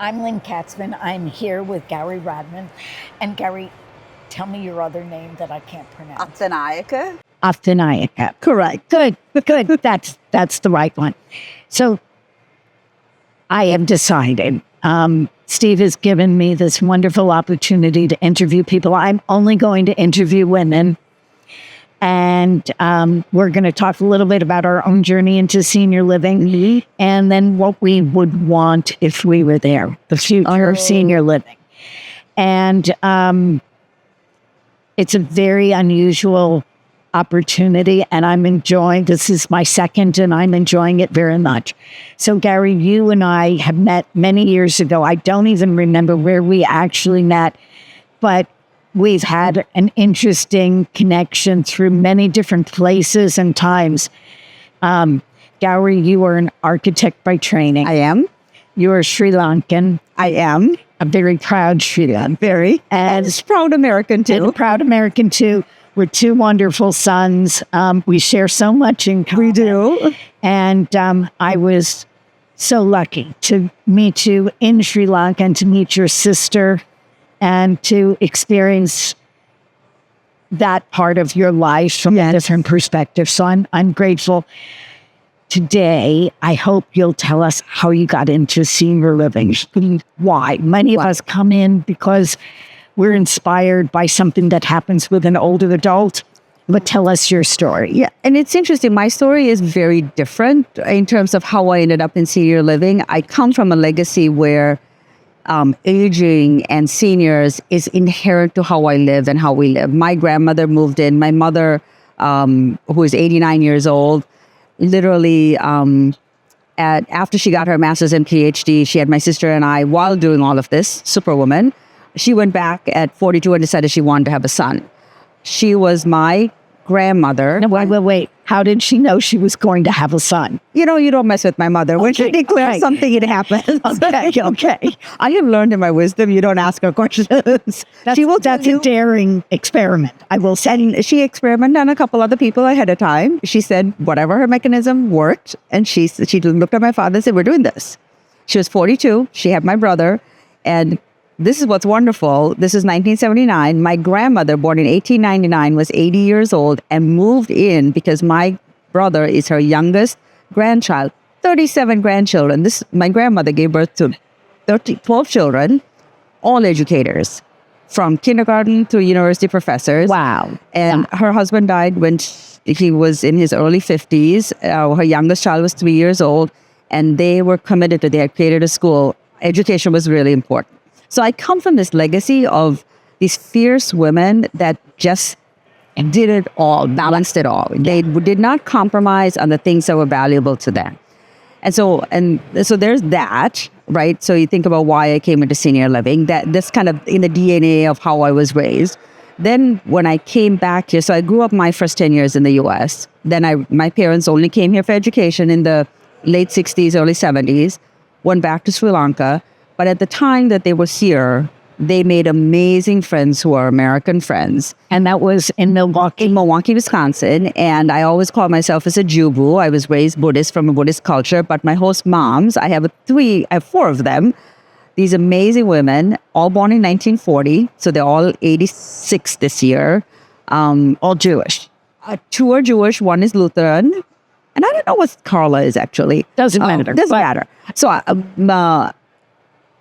I'm Lynn Katzman. I'm here with Gary Radman. And Gary, tell me your other name that I can't pronounce. Athanayika. Athanayika. Correct. Good. That's the right one. So I have decided. Steve has given me this wonderful opportunity to interview people. I'm only going to interview women. And we're going to talk a little bit about our own journey into senior living and then what we would want if we were there, the future of senior living. And it's a very unusual opportunity, and I'm enjoying, this is my second, and I'm enjoying it very much. So Gary, you and I have met many years ago. I don't even remember where we actually met, but we've had an interesting connection through many different places and times. Gary, you are an architect by training. I am. You are Sri Lankan. I am. A very proud Sri Lankan. Very. And a proud American, too. And a proud American, too. We're two wonderful sons. We share so much in common. We do. And I was so lucky to meet you in Sri Lanka and to meet your sister and to experience that part of your life from a different perspective. So I'm grateful. Today, I hope you'll tell us how you got into senior living. Why? Many of us come in because we're inspired by something that happens with an older adult. But tell us your story. Yeah, and it's interesting. My story is very different in terms of how I ended up in senior living. I come from a legacy where aging and seniors is inherent to how I live and how we live. My grandmother moved in. My mother, who is 89 years old, literally after she got her master's and PhD, she had my sister and I while doing all of this, superwoman. She went back at 42 and decided she wanted to have a son. She was my grandmother. No, wait. How did she know she was going to have a son? You know, you don't mess with my mother. When she declares something, it happens. Okay. I have learned in my wisdom, you don't ask her questions. That's a daring experiment, I will say. And she experimented on a couple other people ahead of time. She said whatever her mechanism worked. And she looked at my father and said, we're doing this. She was 42. She had my brother. And this is what's wonderful. This is 1979. My grandmother, born in 1899, was 80 years old and moved in because my brother is her youngest grandchild. 37 grandchildren. My grandmother gave birth to 12 children, all educators, from kindergarten to university professors. Wow. And her husband died when he was in his early 50s. Her youngest child was 3 years old, and they were committed to, they had created a school. Education was really important. So I come from this legacy of these fierce women that just did it all, balanced it all. They did not compromise on the things that were valuable to them. And so there's that, right? So you think about why I came into senior living, that's kind of in the DNA of how I was raised. Then when I came back here, so I grew up my first 10 years in the US. Then my parents only came here for education in the late 60s, early 70s, went back to Sri Lanka. But at the time that they were here, they made amazing friends who are American friends. And that was in Milwaukee? In Milwaukee, Wisconsin. And I always call myself as a Jubu. I was raised Buddhist from a Buddhist culture. But my host moms, I have four of them. These amazing women, all born in 1940. So they're all 86 this year. All Jewish. Two are Jewish. One is Lutheran. And I don't know what Carla is actually. Doesn't matter. Doesn't matter. So,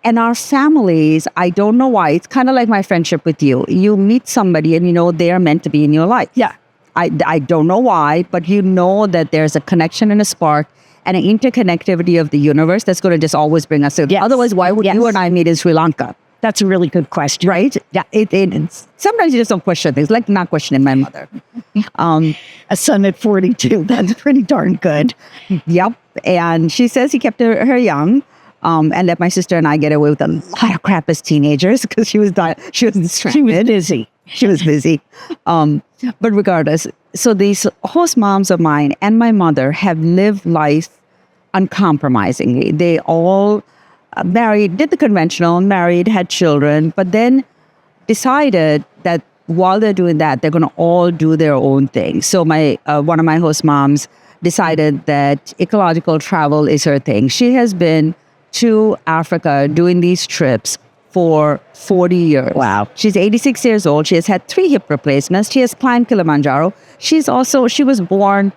and our families, I don't know why. It's kind of like my friendship with you. You meet somebody and you know they are meant to be in your life. Yeah. I don't know why, but you know that there's a connection and a spark and an interconnectivity of the universe that's going to just always bring us together. Yes. Otherwise, why would you and I meet in Sri Lanka? That's a really good question. Right? Yeah. Sometimes you just don't question things, like not questioning my mother. A son at 42, that's pretty darn good. Yep. And she says he kept her young. And let my sister and I get away with a lot of crap as teenagers because she was distracted. She was busy. She was busy. But regardless, so these host moms of mine and my mother have lived life uncompromisingly. They all married, did the conventional, married, had children, but then decided that while they're doing that, they're going to all do their own thing. So one of my host moms decided that ecological travel is her thing. She has been to Africa doing these trips for 40 years. Wow. She's 86 years old. She has had 3 hip replacements. She has climbed Kilimanjaro. She was born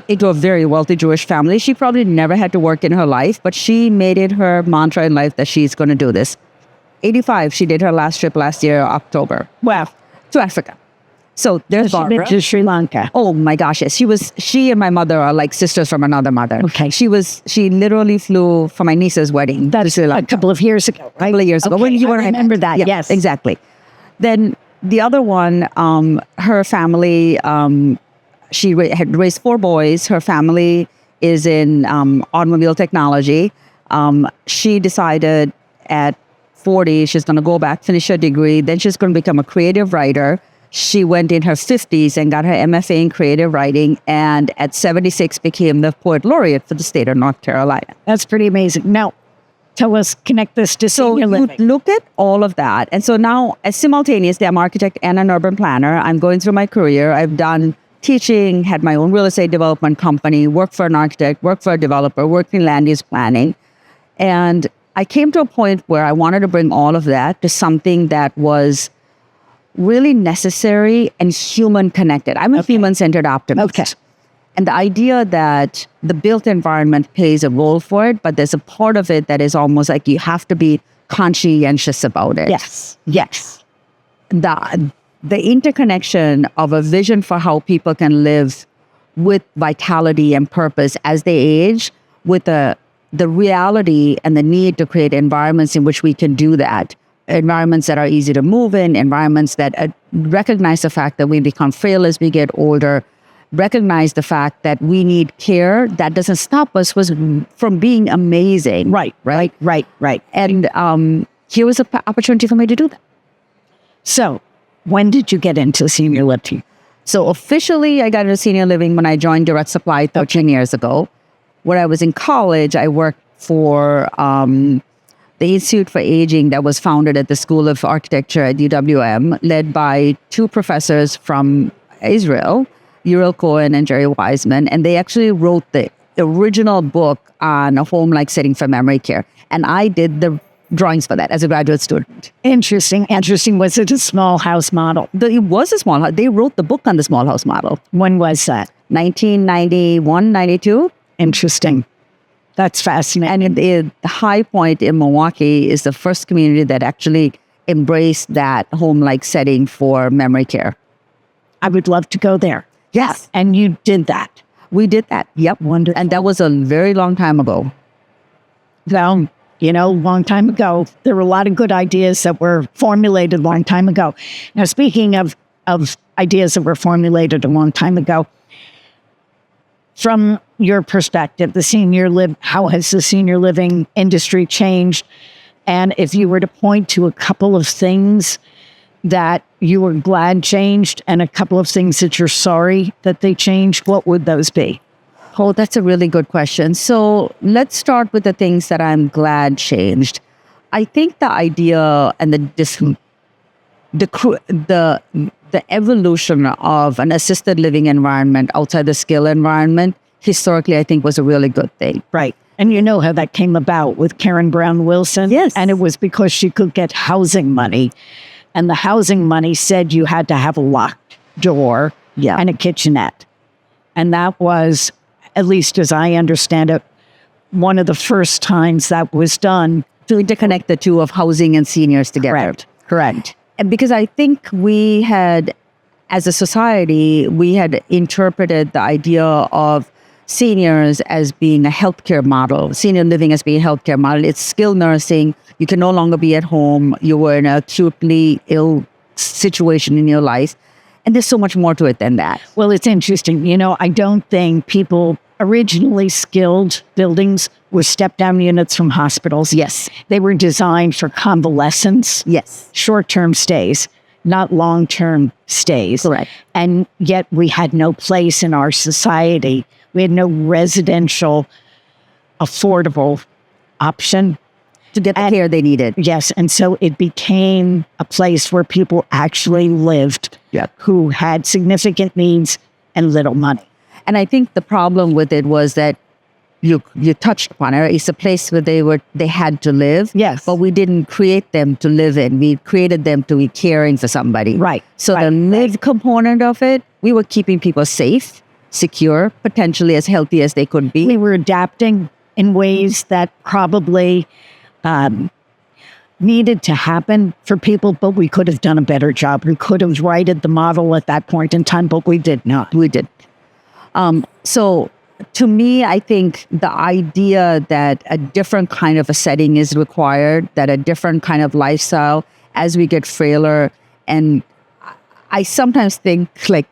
into a very wealthy Jewish family. She probably never had to work in her life, but she made it her mantra in life that she's going to do this. 85, she did her last trip last year, October, Wow. to Africa. So there's She Barbara. went to Sri Lanka. Oh my gosh, yes. She and my mother are like sisters from another mother. Okay. She literally flew for my niece's wedding. That's a couple of years ago, right? A couple of years ago. Okay, When you I were remember that, Yeah, yes. exactly. Then the other one, her family, had raised 4 boys. Her family is in automobile technology. She decided at 40, she's going to go back, finish her degree. Then she's going to become a creative writer. She went in her 50s and got her MFA in creative writing. And at 76, became the poet laureate for the state of North Carolina. That's pretty amazing. Now, tell us, connect this to So senior you living. look at all of that. And so now, as simultaneously, I'm an architect and an urban planner. I'm going through my career. I've done teaching, had my own real estate development company, worked for an architect, worked for a developer, worked in land use planning. And I came to a point where I wanted to bring all of that to something that was really necessary and human connected. I'm a human-centered optimist. Okay. And the idea that the built environment plays a role for it, but there's a part of it that is almost like you have to be conscientious about it. Yes. Yes. The interconnection of a vision for how people can live with vitality and purpose as they age, with the reality and the need to create environments in which we can do that. Environments that are easy to move in, environments that recognize the fact that we become frail as we get older, recognize the fact that we need care. That doesn't stop us from being amazing. Right. And here was an opportunity for me to do that. So, when did you get into senior living? So officially, I got into senior living when I joined Direct Supply 13 years ago. When I was in college, I worked for the Institute for Aging that was founded at the School of Architecture at UWM, led by 2 professors from Israel, Uriel Cohen and Jerry Wiseman. And they actually wrote the original book on a home-like setting for memory care. And I did the drawings for that as a graduate student. Interesting. Was it a small house model? It was a small house. They wrote the book on the small house model. When was that? 1991, 92. Interesting. That's fascinating. And the High Point in Milwaukee is the first community that actually embraced that home-like setting for memory care. I would love to go there. Yes. And you did that. We did that. Yep. Wonderful. And that was a very long time ago. Well, long time ago, there were a lot of good ideas that were formulated a long time ago. Now, speaking of ideas that were formulated a long time ago, from your perspective, how has the senior living industry changed? And if you were to point to a couple of things that you were glad changed and a couple of things that you're sorry that they changed, what would those be? Oh, that's a really good question. So let's start with the things that I'm glad changed. I think the idea and the evolution of an assisted living environment outside the skill environment, historically, I think was a really good thing. Right. And you know how that came about with Karen Brown Wilson? Yes. And it was because she could get housing money. And the housing money said you had to have a locked door and a kitchenette. And that was, at least as I understand it, one of the first times that was done. To interconnect the two of housing and seniors together. Correct. And because I think we had, as a society, we had interpreted the idea of seniors as being a healthcare model, senior living as being a healthcare model. It's skilled nursing. You can no longer be at home. You were in an acutely ill situation in your life. And there's so much more to it than that. Well, it's interesting. I don't think people originally skilled buildings were step-down units from hospitals. Yes. They were designed for convalescence. Yes. Short-term stays, not long-term stays. Correct. And yet we had no place in our society. We had no residential, affordable option To get the care they needed. Yes. And so it became a place where people actually lived who had significant needs and little money. And I think the problem with it was that you touched upon it. It's a place where they had to live. Yes. But we didn't create them to live in. We created them to be caring for somebody. Right. So the live component of it, we were keeping people safe, secure, potentially as healthy as they could be. We were adapting in ways that probably needed to happen for people, but we could have done a better job. We could have righted the model at that point in time, but we did not. We did. So to me, I think the idea that a different kind of a setting is required, that a different kind of lifestyle as we get frailer. And I sometimes think like,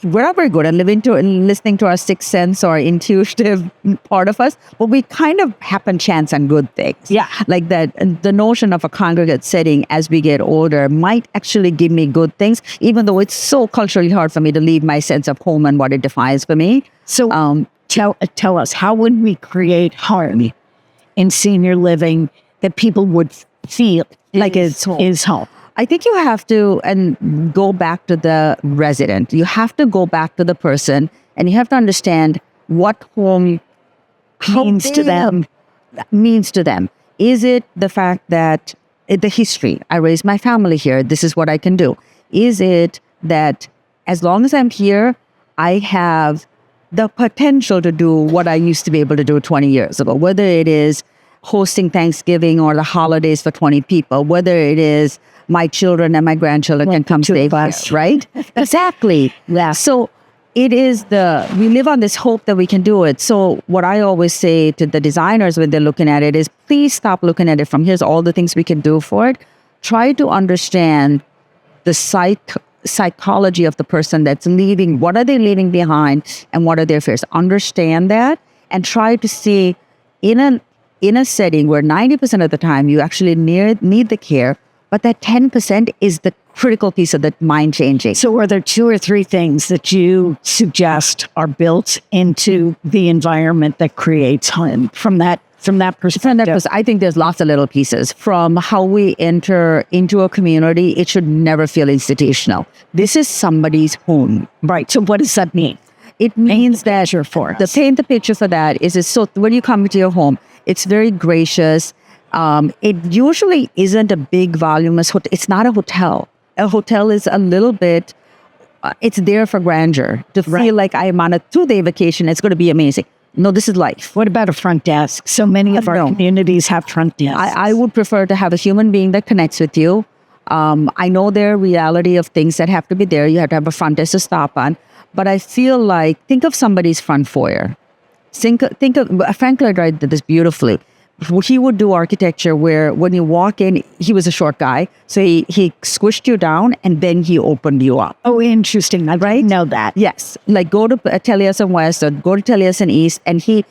we're not very good at listening to our sixth sense or intuitive part of us, but we kind of happen chance on good things. Yeah. Like that, the notion of a congregate setting as we get older might actually give me good things, even though it's so culturally hard for me to leave my sense of home and what it defines for me. So tell us, how would we create harmony in senior living that people would feel like it's home? I think you have to go back to the resident. You have to go back to the person, and you have to understand what home Means to them. Means to them. Is it the fact that the history? I raised my family here. This is what I can do. Is it that as long as I'm here, I have the potential to do what I used to be able to do 20 years ago? Whether it is hosting Thanksgiving or the holidays for 20 people, whether it is my children and my grandchildren can come stay here, right? Exactly. Yeah. So it is we live on this hope that we can do it. So what I always say to the designers when they're looking at it is, please stop looking at it from here's all the things we can do for it. Try to understand the psychology of the person that's leaving. What are they leaving behind and what are their fears? Understand that and try to see in a setting where 90% of the time you actually need the care, but that 10% is the critical piece of the mind changing. So are there 2 or 3 things that you suggest are built into the environment that creates home from that perspective? I think there's lots of little pieces. From how we enter into a community, it should never feel institutional. This is somebody's home. Right. So what does that mean? It means that paint the picture for that is so when you come into your home, it's very gracious. It usually isn't a big voluminous hotel. It's not a hotel. A hotel is a little bit, it's there for grandeur. To feel like I'm on a 2-day vacation, it's going to be amazing. No, this is life. What about a front desk? So many of our communities have front desks. I would prefer to have a human being that connects with you. I know there are reality of things that have to be there. You have to have a front desk to stop on. But I feel like, think of somebody's front foyer. Think of Frank Lloyd Wright did this beautifully. He would do architecture where when you walk in, he was a short guy. So he squished you down and then he opened you up. Oh, interesting. I right? know that. Yes. Like go to Taliesin West or go to Taliesin East. And he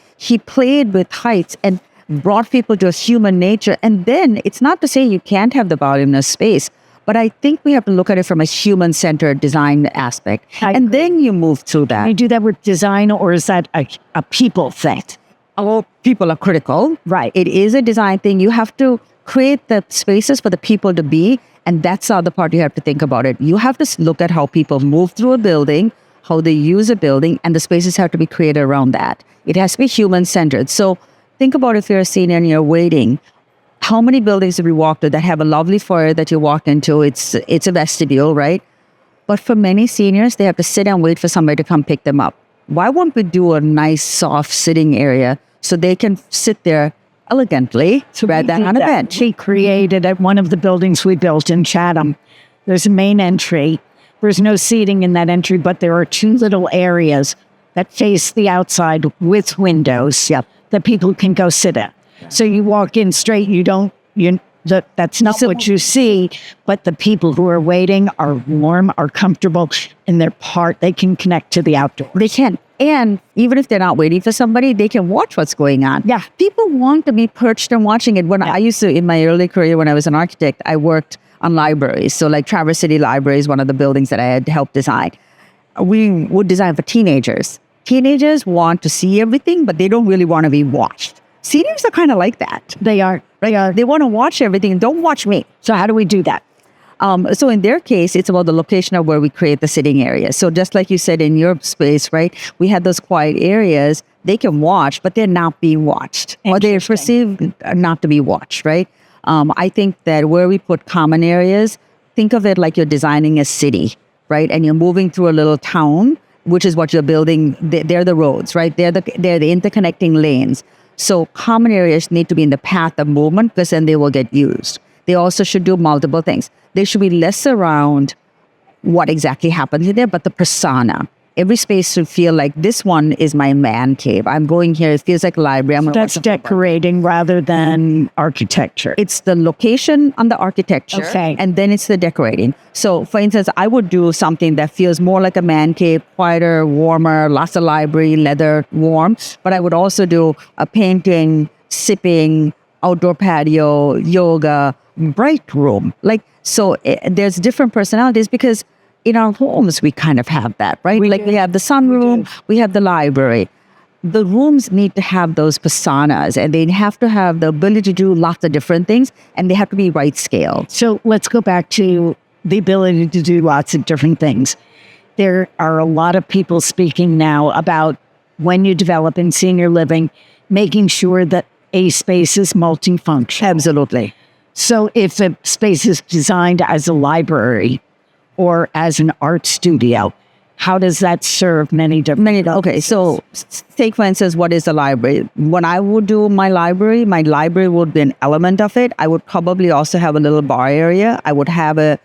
played with heights and brought people to a human nature. And then it's not to say you can't have the voluminous space, but I think we have to look at it from a human-centered design aspect. And then you move through that. Can you do that with design, or is that a people thing? Oh, people are critical. Right. It is a design thing. You have to create the spaces for the people to be. And that's the other part you have to think about it. You have to look at how people move through a building, how they use a building, and the spaces have to be created around that. It has to be human-centered. So think about if you're a senior and you're waiting. How many buildings have we walked to that have a lovely foyer that you walk into? It's a vestibule, right? But for many seniors, they have to sit and wait for somebody to come pick them up. Why won't we do a nice, soft sitting area so they can sit there elegantly rather than on a bench? We created at one of the buildings we built in Chatham. There's a main entry. There's no seating in that entry, but there are 2 little areas that face the outside with windows that people can go sit in. So you walk in straight, that's not what you see, but the people who are waiting are warm, are comfortable, and they can connect to the outdoors. They can. And even if they're not waiting for somebody, they can watch what's going on. Yeah. People want to be perched and watching it. I used to, in my early career, when I was an architect, I worked on libraries. So like Traverse City Library is one of the buildings that I had helped design. We would design for teenagers. Teenagers want to see everything, but they don't really want to be watched. Seniors are kind of like that. They are. They want to watch everything. Don't watch me. So how do we do that? So in their case, it's about the location of where we create the sitting area. So just like you said in your space, right? We had those quiet areas they can watch, but they're not being watched, or they're perceived not to be watched, right? I think that where we put common areas, think of it like you're designing a city, right? And you're moving through a little town, which is what you're building. They're the roads, right? They're the interconnecting lanes. So common areas need to be in the path of movement because then they will get used. They also should do multiple things. They should be less around what exactly happens in there, but the persona. Every space should feel like this one is my man cave. I'm going here. It feels like a library. That's decorating rather than architecture. It's the location on the architecture, Okay. and then it's the decorating. So, for instance, I would do something that feels more like a man cave, quieter, warmer, lots of library, leather, warm. But I would also do a painting, sipping, outdoor patio, yoga, bright room. There's different personalities because in our homes, we kind of have that, right? We have the sunroom, we have the library. The rooms need to have those personas and they have to have the ability to do lots of different things and they have to be right scale. So let's go back to the ability to do lots of different things. There are a lot of people speaking now about when you develop in senior living, making sure that a space is multifunctional. Absolutely. So if a space is designed as a library, or as an art studio, how does that serve many different Okay, so take for instance, what is a library? When I would do my library would be an element of it. I would probably also have a little bar area. I would have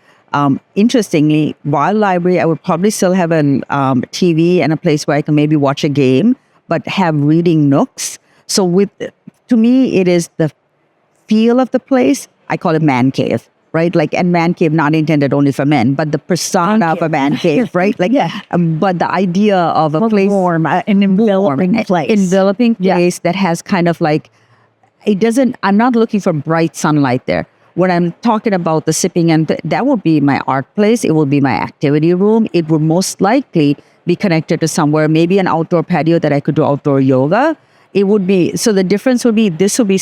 interestingly, while library, I would probably still have a TV and a place where I can maybe watch a game, but have reading nooks. So to me, it is the feel of the place. I call it man cave. Right? And man cave not intended only for men, but the persona of a man cave, right? But the idea of a place. Warm, an enveloping place. Enveloping place that has kind of I'm not looking for bright sunlight there. When I'm talking about the sipping, and that would be my art place. It would be my activity room. It would most likely be connected to somewhere, maybe an outdoor patio that I could do outdoor yoga. It would be, so the difference would be, this would be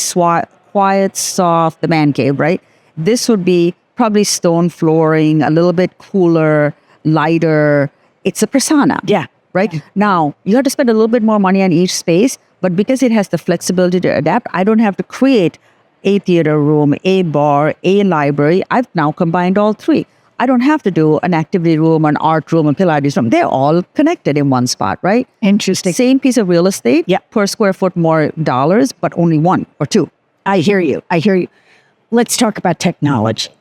quiet, soft, the man cave, right? This would be probably stone flooring, a little bit cooler, lighter. It's a persona. Yeah. Right? Now, you have to spend a little bit more money on each space, but because it has the flexibility to adapt, I don't have to create a theater room, a bar, a library. I've now combined all three. I don't have to do an activity room, an art room, a Pilates room. They're all connected in one spot, right? Interesting. Same piece of real estate, per square foot, more dollars, but only one or two. I hear you. Let's talk about technology.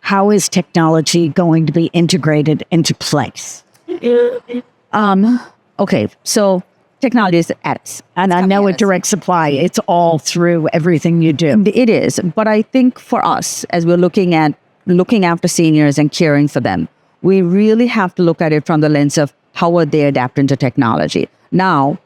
How is technology going to be integrated into place? Okay, so technology is at us. And I know a direct supply. It's all through everything you do. It is. But I think for us, as we're looking after seniors and caring for them, we really have to look at it from the lens of how are they adapting to technology. Now,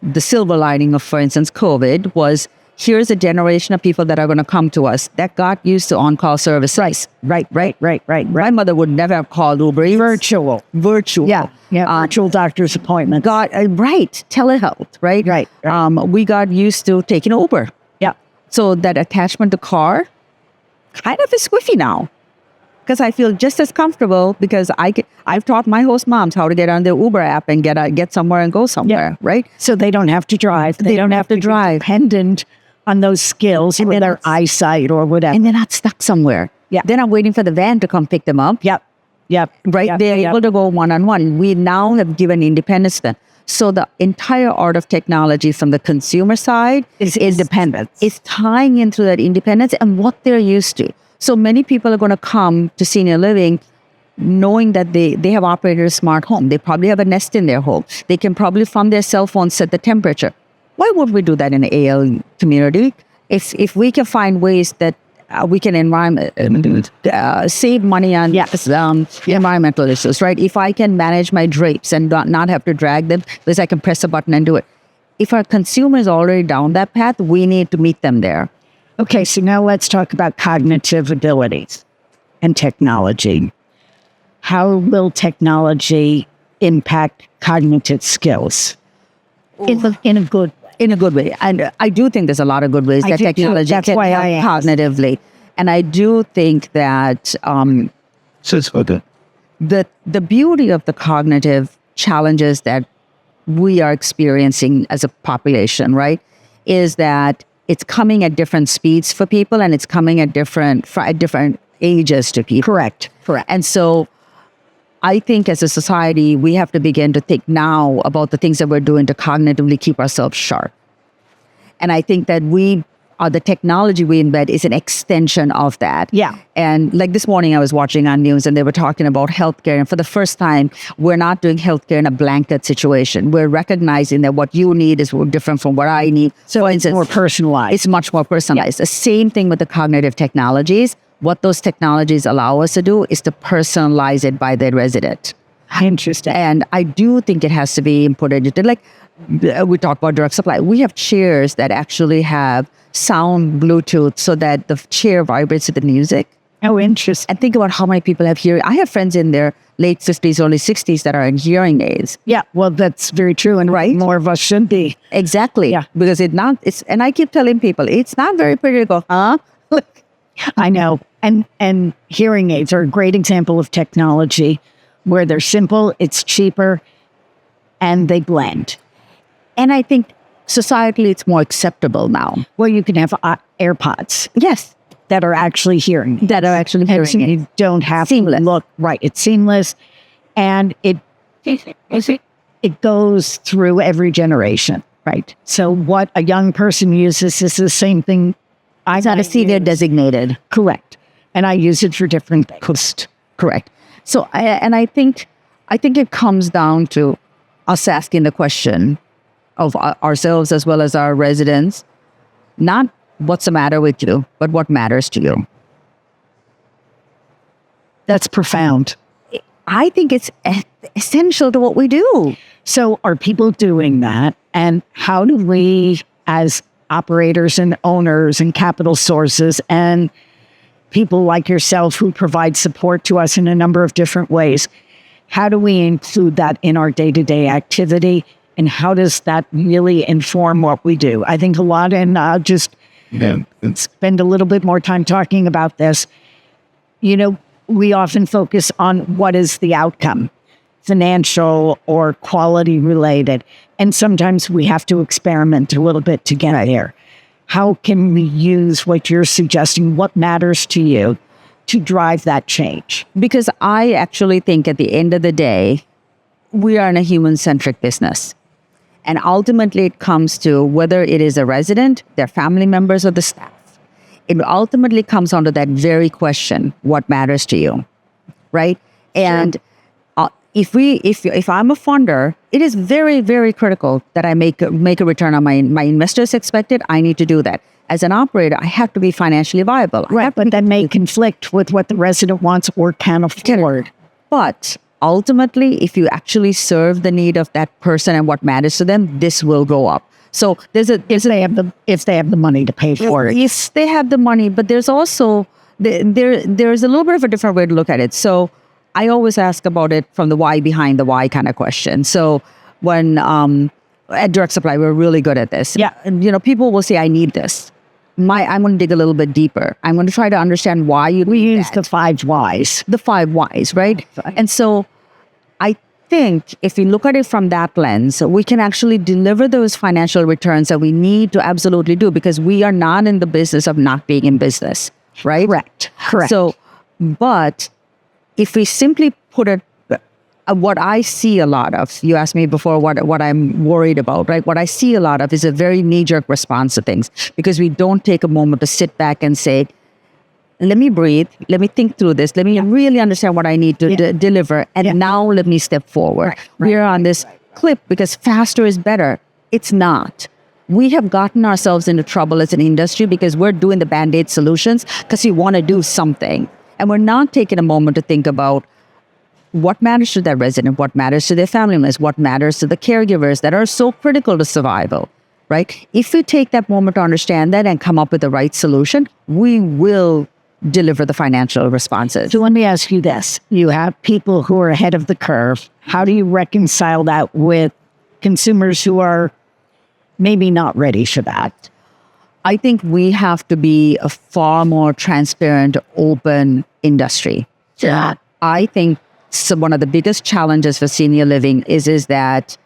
the silver lining of, for instance, COVID was, here's a generation of people that are going to come to us that got used to on-call services. Right. My mother would never have called Uber Eats. Virtual. Yeah. Virtual doctor's appointments. Right. Telehealth, right? Right. We got used to taking Uber. Yeah. So that attachment to car kind of is squiffy now. Because I feel just as comfortable because I've taught my host moms how to get on the Uber app and get somewhere and go somewhere, right? So they don't have to drive. They don't have to drive. Dependent on those skills or their eyesight or whatever. And they're not stuck somewhere. Yeah. They're not waiting for the van to come pick them up. Yep. Right? They're able to go one-on-one. We now have given independence to them. So the entire art of technology from the consumer side is independence. It's tying into that independence and what they're used to. So many people are going to come to senior living knowing that they have operated a smart home. They probably have a Nest in their home. They can probably from their cell phone set the temperature. Why would we do that in the AL community? If we can find ways that we can save money on environmental issues, right? If I can manage my drapes and not have to drag them, because I can press a button and do it. If our consumer is already down that path, we need to meet them there. Okay, so now let's talk about cognitive abilities and technology. How will technology impact cognitive skills? In a good way. And I do think there's a lot of good ways that technology That's can why help I asked. cognitively. And I do think that the beauty of the cognitive challenges that we are experiencing as a population, right, is that it's coming at different speeds for people, and it's coming at different ages to people. Correct. And so I think as a society, we have to begin to think now about the things that we're doing to cognitively keep ourselves sharp. And I think that the technology we embed is an extension of that. Yeah. And like this morning, I was watching on news and they were talking about healthcare. And for the first time, we're not doing healthcare in a blanket situation. We're recognizing that what you need is different from what I need. So it's more personalized. It's much more personalized. The same thing with the cognitive technologies. What those technologies allow us to do is to personalize it by the resident. Interesting. And I do think it has to be inputted into, like we talk about direct supply. We have chairs that actually have sound Bluetooth so that the chair vibrates to the music. Oh, interesting. And think about how many people have hearing. I have friends in their late 50s, early 60s that are in hearing aids. Yeah, well, that's very true. And Right? more of us should be. Exactly. Yeah. Because and I keep telling people, it's not very pretty to go, huh? Look. I know. And hearing aids are a great example of technology where they're simple, it's cheaper, and they blend. And I think societally it's more acceptable now. Well, you can have AirPods Yes. that are actually hearing aids. That are actually hearing And aids. you don't have Seamless. to look right. It's seamless, and it goes through every generation, right? So what a young person uses is the same thing. It's not a senior designated. Correct, and I use it for different things. Correct. So, I think it comes down to us asking the question of ourselves as well as our residents, not what's the matter with you, but what matters to you. That's profound. I think it's essential to what we do. So are people doing that? And how do we, as operators and owners and capital sources and people like yourself who provide support to us in a number of different ways, how do we include that in our day-to-day activity? And how does that really inform what we do? I think a lot, and I'll just spend a little bit more time talking about this. You know, we often focus on what is the outcome, financial or quality related. And sometimes we have to experiment a little bit to get there. How can we use what you're suggesting, what matters to you, to drive that change? Because I actually think at the end of the day, we are in a human-centric business. And ultimately, it comes to whether it is a resident, their family members, or the staff. It ultimately comes down to that very question, what matters to you, right? And if I'm a funder, it is very, very critical that I make a return on my investors expected. I need to do that. As an operator, I have to be financially viable. Right, but that may conflict with what the resident wants or can afford. But ultimately, if you actually serve the need of that person and what matters to them, this will go up. So if they have the money to pay for it. Yes, they have the money, but there's also there's a little bit of a different way to look at it. So I always ask about it from the why behind the why kind of question. So when at Direct Supply, we're really good at this. Yeah. And, people will say, I need this. I'm going to dig a little bit deeper. I'm going to try to understand why you We need use that. the 5 whys. The 5 whys, right? Right. And so I think if we look at it from that lens, we can actually deliver those financial returns that we need to absolutely do, because we are not in the business of not being in business, right? Correct. So, but if we simply put it, what I see a lot of, you asked me before what I'm worried about, right? What I see a lot of is a very knee-jerk response to things, because we don't take a moment to sit back and say, let me breathe, let me think through this, let me really understand what I need to deliver, and now let me step forward. We're on this clip because faster is better. It's not. We have gotten ourselves into trouble as an industry because we're doing the Band-Aid solutions because we want to do something. And we're not taking a moment to think about what matters to that resident, what matters to their family members, what matters to the caregivers that are so critical to survival, right? If we take that moment to understand that and come up with the right solution, we will deliver the financial responses. So let me ask you this. You have people who are ahead of the curve. How do you reconcile that with consumers who are maybe not ready for that? I think we have to be a far more transparent, open industry. Yeah. I think one of the biggest challenges for senior living is that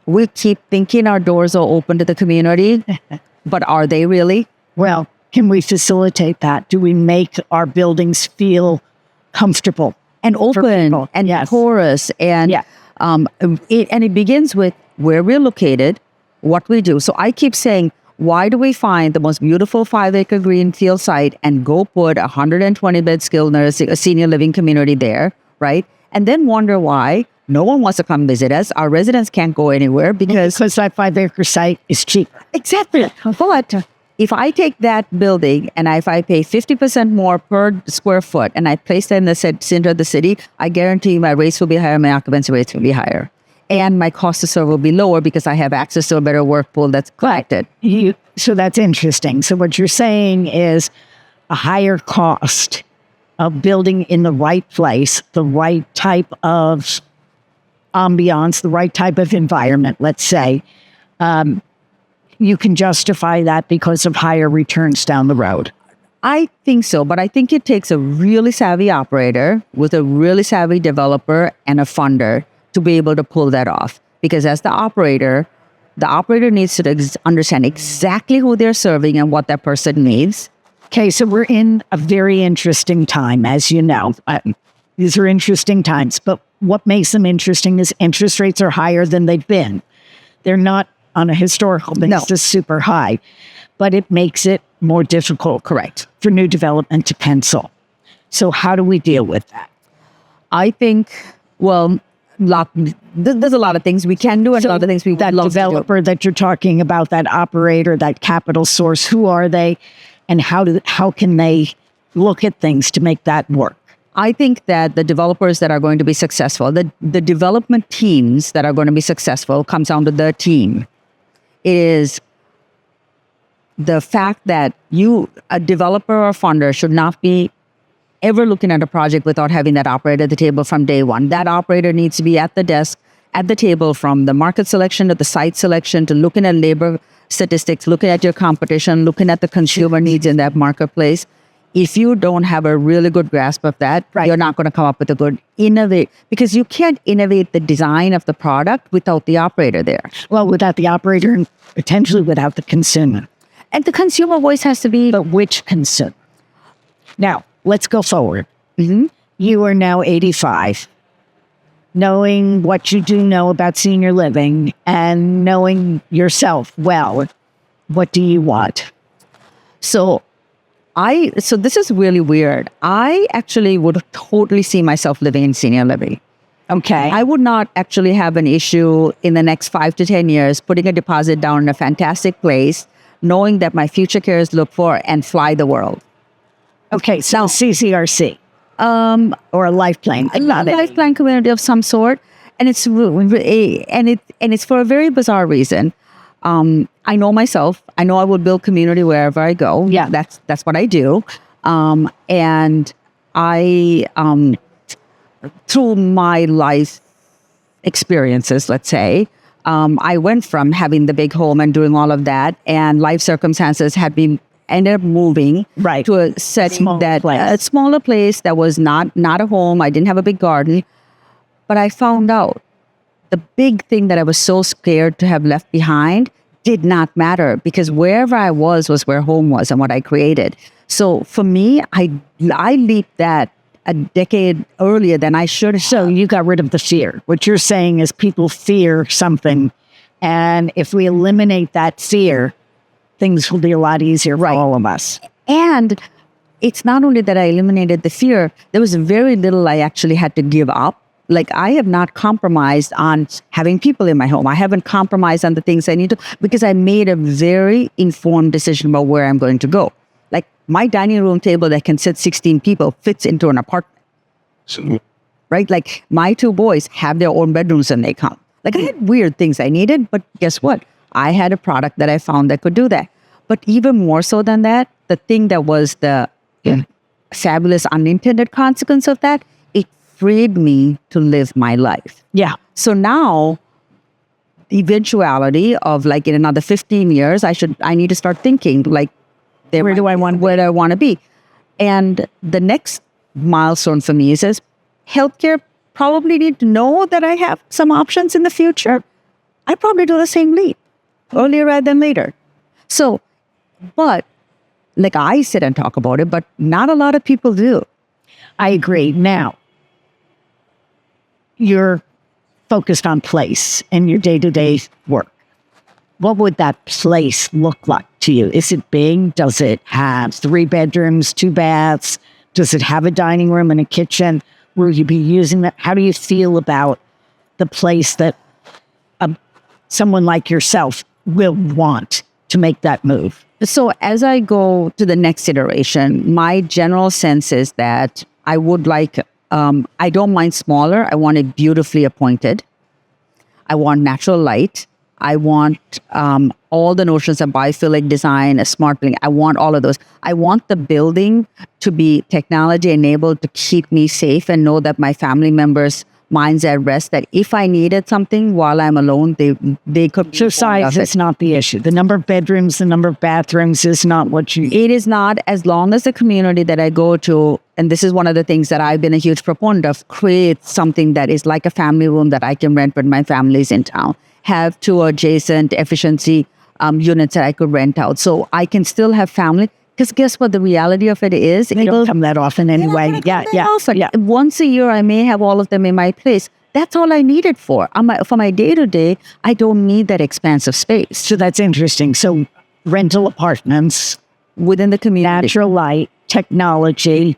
we keep thinking our doors are open to the community, but are they really? Well, can we facilitate that? Do we make our buildings feel comfortable? And open people? and Yes. porous, and Yeah. it begins with where we're located, what we do. So I keep saying, why do we find the most beautiful 5-acre greenfield site and go put a 120-bed skilled nursing, a senior living community there, right? And then wonder why no one wants to come visit us. Our residents can't go anywhere because Because that 5-acre site is cheaper. exactly. But if I take that building and if I pay 50% more per square foot and I place that in the center of the city, I guarantee my rates will be higher, my occupancy rates will be higher. And my cost to serve will be lower because I have access to a better work pool that's collected. So that's interesting. So what you're saying is a higher cost of building in the right place, the right type of ambiance, the right type of environment, let's say. You can justify that because of higher returns down the road. I think so, but I think it takes a really savvy operator with a really savvy developer and a funder to be able to pull that off. Because as the operator needs to understand exactly who they're serving and what that person needs. Okay, so we're in a very interesting time, as you know. These are interesting times, but what makes them interesting is interest rates are higher than they've been. They're not on a historical basis super high, but it makes it more difficult, correct, for new development to pencil. So how do we deal with that? I think, well, there's a lot of things we can do and a lot of things we that love to do. developer that you're talking about, that operator, that capital source, who are they, and how can they look at things to make that work? I think that the developers that are going to be successful, the development teams that are going to be successful comes down to the team. It is the fact that a developer or funder should not be ever looking at a project without having that operator at the table from day one. That operator needs to be at the desk, at the table, from the market selection to the site selection to looking at labor statistics, looking at your competition, looking at the consumer needs in that marketplace. If you don't have a really good grasp of that, you're not going to come up with a good innovate, because you can't innovate the design of the product without the operator there. Well, without the operator and potentially without the consumer. And the consumer voice has to be. But which consumer? Now, let's go forward. You are now 85. Knowing what you do know about senior living and knowing yourself well, what do you want? So this is really weird. I actually would totally see myself living in senior living. Okay. I would not actually have an issue in the next 5 to 10 years putting a deposit down in a fantastic place, knowing that my future carers look for and fly the world. Okay, so CCRC or a life plan. A life plan community of some sort, and it's for a very bizarre reason. I know myself. I know I will build community wherever I go. Yeah, that's what I do. And I, through my life experiences, let's say, I went from having the big home and doing all of that, and life circumstances ended up moving to a setting a smaller place that was not a home. I didn't have a big garden, but I found out the big thing that I was so scared to have left behind did not matter, because wherever I was where home was and what I created. So for me, I leaped that a decade earlier than I should have. So you got rid of the fear. What you're saying is people fear something. And if we eliminate that fear, things will be a lot easier for all of us. And it's not only that I eliminated the fear, there was very little I actually had to give up. Like, I have not compromised on having people in my home. I haven't compromised on the things I need to, because I made a very informed decision about where I'm going to go. Like, my dining room table that can sit 16 people fits into an apartment. Right? Like, my 2 boys have their own bedrooms when they come. Like, I had weird things I needed, but guess what? I had a product that I found that could do that. But even more so than that, the thing that was the fabulous unintended consequence of that, it freed me to live my life. Yeah. So now, the eventuality of, like, in another 15 years, I need to start thinking, like, where do I want to be? And the next milestone for me is healthcare probably need to know that I have some options in the future. I'd probably do the same leap earlier rather than later. So, but like I sit and talk about it, but not a lot of people do. I agree. Now, you're focused on place in your day-to-day work. What would that place look like to you? Is it big? Does it have 3 bedrooms, 2 baths? Does it have a dining room and a kitchen? Will you be using that? How do you feel about the place that someone like yourself will want to make that move? So as I go to the next iteration, my general sense is that I would like, I don't mind smaller. I want it beautifully appointed. I want natural light. I want all the notions of biophilic design, a smart building. I want all of those. I want the building to be technology enabled to keep me safe and know that my family members' minds at rest, that if I needed something while I'm alone, they could. So size is not the issue. The number of bedrooms, the number of bathrooms is not what you... It is not, as long as the community that I go to, and this is one of the things that I've been a huge proponent of, create something that is like a family room that I can rent when my family's in town. Have 2 adjacent efficiency units that I could rent out. So I can still have family. Because guess what? The reality of it is... They don't come that often anyway. Yeah. Once a year, I may have all of them in my place. That's all I need it for. For my day-to-day, I don't need that expansive space. So that's interesting. So rental apartments, within the community. natural light, technology,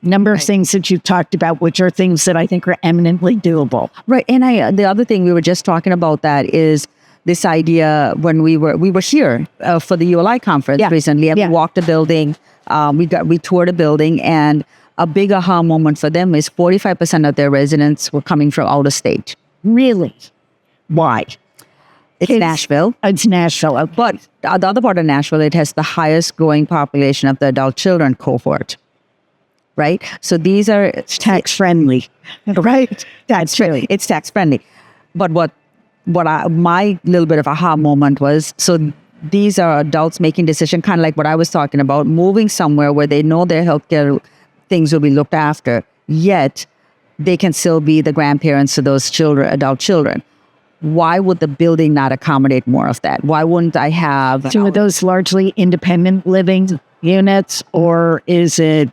number of things that you've talked about, which are things that I think are eminently doable. Right. And the other thing we were just talking about that is this idea when we were here for the ULI conference recently, and we walked the building, we toured a building, and a big aha moment for them is 45% of their residents were coming from out of state. Really? Why? It's Nashville. It's Nashville. But the other part of Nashville, it has the highest growing population of the adult children cohort. Right? So these are tax friendly. Right? That's really. It's tax friendly. But my little bit of aha moment was, so these are adults making decisions, kind of like what I was talking about, moving somewhere where they know their healthcare things will be looked after, yet they can still be the grandparents to those adult children. Why would the building not accommodate more of that? Why wouldn't I have... So are those largely independent living units, or is it...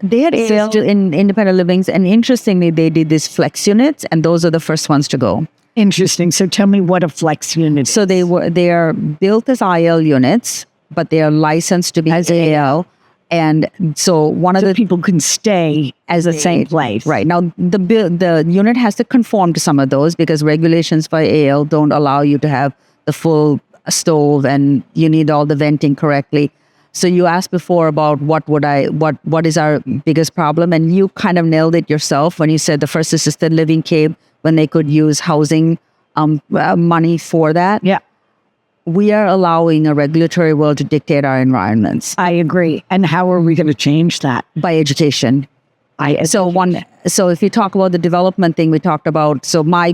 They had still in independent livings, and interestingly, they did these flex units, and those are the first ones to go. Interesting. So tell me what a flex unit is. So they are built as IL units, but they are licensed to be as AL. And so people can stay as the same place. Right. Now, the unit has to conform to some of those because regulations for AL don't allow you to have the full stove, and you need all the venting correctly. So you asked before about what is our biggest problem, and you kind of nailed it yourself when you said the first assisted living came when they could use housing money for that. Yeah. We are allowing a regulatory world to dictate our environments. I agree. And how are we going to change that? By education. So if you talk about the development thing we talked about, so my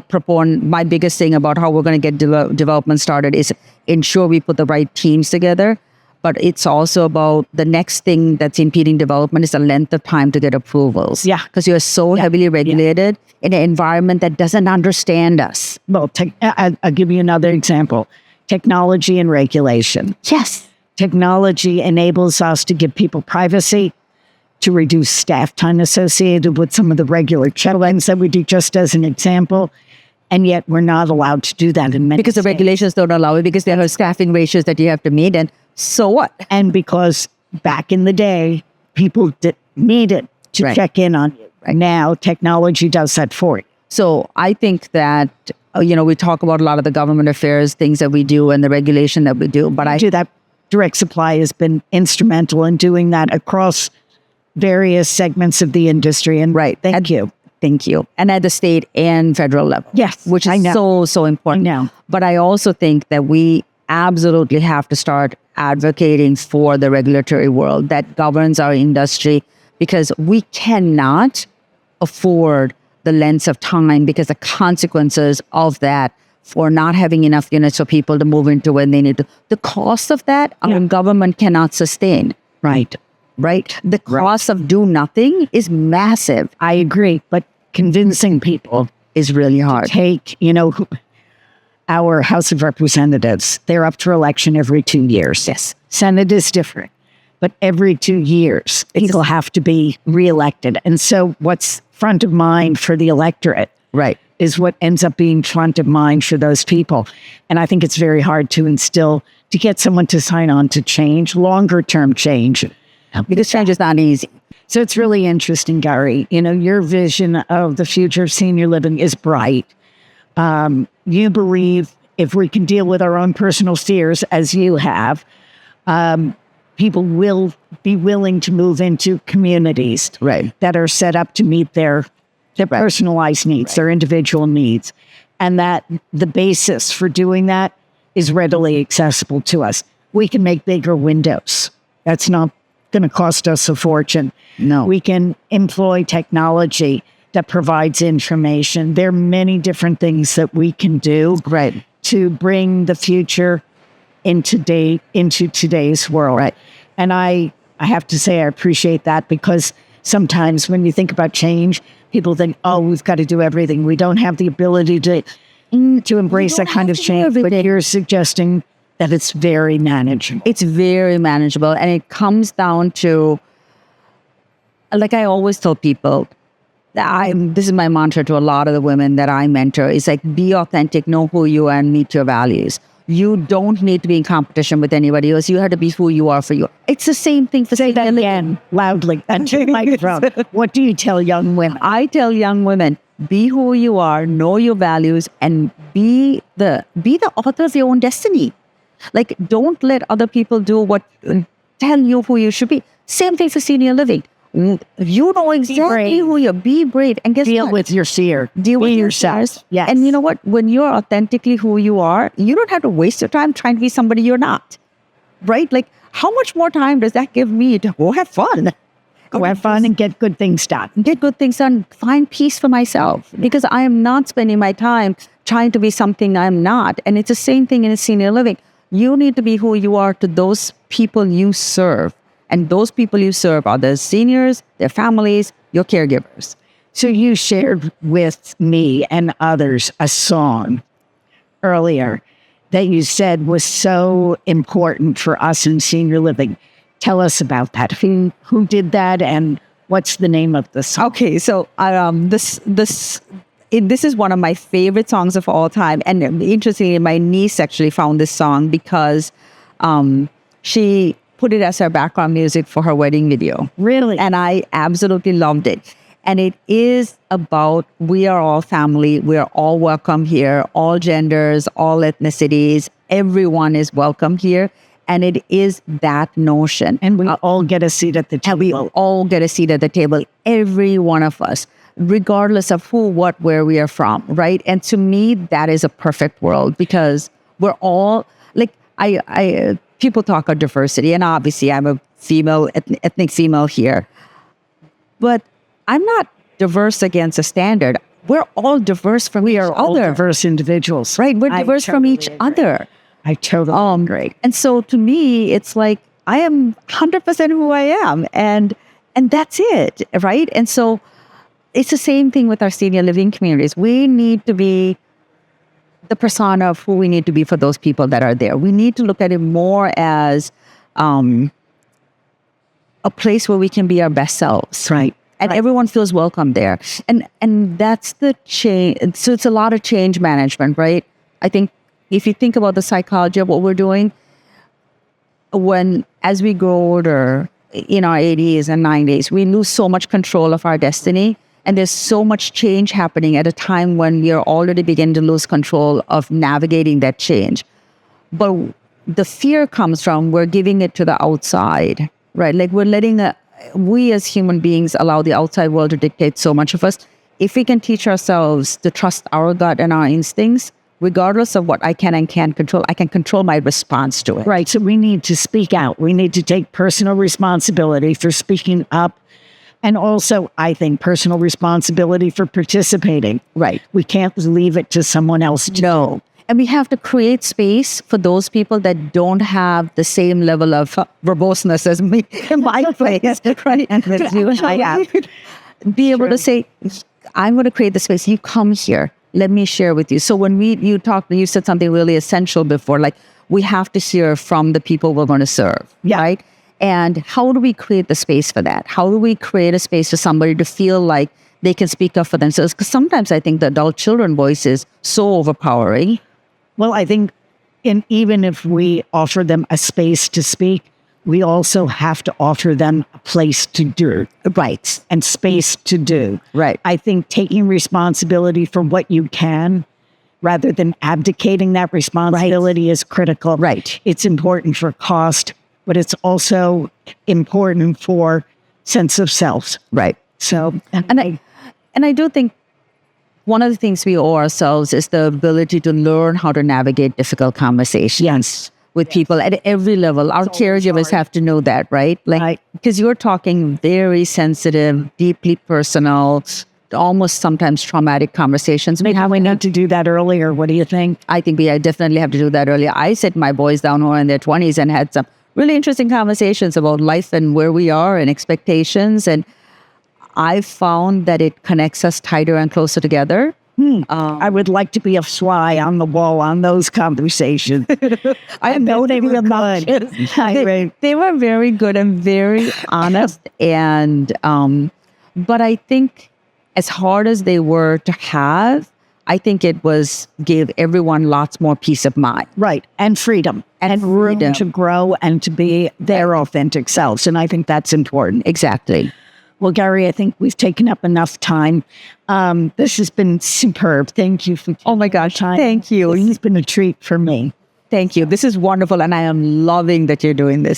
biggest thing about how we're going to get development started is ensure we put the right teams together. But it's also about the next thing that's impeding development is the length of time to get approvals. Yeah. Because you're so heavily regulated in an environment that doesn't understand us. Well, I'll give you another example. Technology and regulation. Yes. Technology enables us to give people privacy, to reduce staff time associated with some of the regular check-ins that we do, just as an example. And yet we're not allowed to do that in many because the states. regulations don't allow it, because there are staffing ratios that you have to meet. And so what? And because back in the day, people needed to check in on you. Right. Now, technology does that for you. So I think that, we talk about a lot of the government affairs, things that we do and the regulation that we do. But that Direct Supply has been instrumental in doing that across various segments of the industry. And thank you. Thank you. And at the state and federal level. Yes. Which is so important. I know. But I also think that we absolutely have to start advocating for the regulatory world that governs our industry, because we cannot afford the length of time, because the consequences of that for not having enough units for people to move into when they need to. The cost of that, our government cannot sustain. Right. The cost of do nothing is massive. I agree. But convincing people is really hard. Take, our House of Representatives, they're up for election every 2 years. Yes. Senate is different, but every 2 years, people have to be reelected. And so what's front of mind for the electorate Right. is what ends up being front of mind for those people. And I think it's very hard to instill, to get someone to sign on to change, longer term change. Because change is not easy. So it's really interesting, Gary. You know, your vision of the future of senior living is bright. You believe if we can deal with our own personal fears, as you have, people will be willing to move into communities Right. that are set up to meet their personalized needs, their individual needs. And that the basis for doing that is readily accessible to us. We can make bigger windows. That's not going to cost us a fortune. No. We can employ technology that provides information. There are many different things that we can do Right. to bring the future into today's world. Right. And I have to say I appreciate that, because sometimes when you think about change, people think, oh, we've got to do everything. We don't have the ability to embrace that kind of change. But you're suggesting that it's very manageable. It's very manageable. And it comes down to, like I always tell people, this is my mantra to a lot of the women that I mentor. It's like, be authentic, know who you are, and meet your values. You don't need to be in competition with anybody else. You have to be who you are for you. It's the same thing for Say that again, loudly, into the microphone. What do you tell young women? I tell young women, be who you are, know your values, and be the author of your own destiny. Like, don't let other people tell you who you should be. Same thing for senior living. You know exactly who you are. Be brave. And guess Deal what? with your fear. Deal with yourself. Yes. And you know what? When you're authentically who you are, you don't have to waste your time trying to be somebody you're not. Right? Like, how much more time does that give me to go have fun? Go have fun and get good things done. Get good things done. Find peace for myself, because I am not spending my time trying to be something I'm not. And it's the same thing in senior living. You need to be who you are to those people you serve. And those people you serve are the seniors, their families, your caregivers. So you shared with me and others a song earlier that you said was so important for us in senior living. Tell us about that. Who did that, and what's the name of the song? Okay, so this is one of my favorite songs of all time. And interestingly, my niece actually found this song because she put it as her background music for her wedding video. Really? And I absolutely loved it. And it is about, we are all family. We are all welcome here. All genders, all ethnicities. Everyone is welcome here. And it is that notion. And we all get a seat at the table. And we all get a seat at the table. Every one of us, regardless of who, what, where we are from, right? And to me, that is a perfect world, because we're all, like, people talk of diversity, and obviously I'm a female, ethnic female here. But I'm not diverse against a standard. We're all diverse from each other. We are all diverse individuals. Right, we're diverse from each other. I totally agree. And so to me, it's like, I am 100% who I am. And that's it, right? And so it's the same thing with our senior living communities. We need to be the persona of who we need to be for those people that are there. We need to look at it more as a place where we can be our best selves. Right. And everyone feels welcome there. And that's the change. So it's a lot of change management, right? I think if you think about the psychology of what we're doing, as we grow older, in our 80s and 90s, we lose so much control of our destiny. And there's so much change happening at a time when we are already beginning to lose control of navigating that change. But the fear comes from we're giving it to the outside, right? Like, we're letting we as human beings allow the outside world to dictate so much of us. If we can teach ourselves to trust our gut and our instincts, regardless of what I can and can't control, I can control my response to it. Right. So we need to speak out. We need to take personal responsibility for speaking up. And also, I think, personal responsibility for participating. Right. We can't leave it to someone else to do. And we have to create space for those people that don't have the same level of verboseness as me in my place, right? And be able to say, I'm going to create the space. You come here. let me share with you. So when you said something really essential before, like we have to hear from the people we're going to serve, Yeah. right? And how do we create the space for that? How do we create a space for somebody to feel like they can speak up for themselves? Because sometimes I think the adult children voice is so overpowering. Well, I think even if we offer them a space to speak, we also have to offer them a place to do. Right. And space to do. Right. I think taking responsibility for what you can rather than abdicating that responsibility is critical. Right. It's important for cost, but it's also important for sense of self. Right. So, And I do think one of the things we owe ourselves is the ability to learn how to navigate difficult conversations. yes, With people at every level. Our caregivers have to know that, right? Like, Right. because you're talking very sensitive, deeply personal, almost sometimes traumatic conversations. maybe we need to do that earlier. What do you think? I think we definitely have to do that earlier. I sit my boys down who are in their 20s and had some really interesting conversations about life and where we are and expectations. And I've found that it connects us tighter and closer together. I would like to be a fly on the wall on those conversations. I know they were good. They were very good and very honest. And, but I think as hard as they were to have, I think it gave everyone lots more peace of mind. Right. And freedom. And room freedom. to grow and to be their authentic selves. And I think that's important. Exactly. Well, Gary, I think we've taken up enough time. This has been superb. Thank you for taking Oh my gosh. time. Thank you. It's been a treat for me. Thank you. This is wonderful. And I am loving that you're doing this.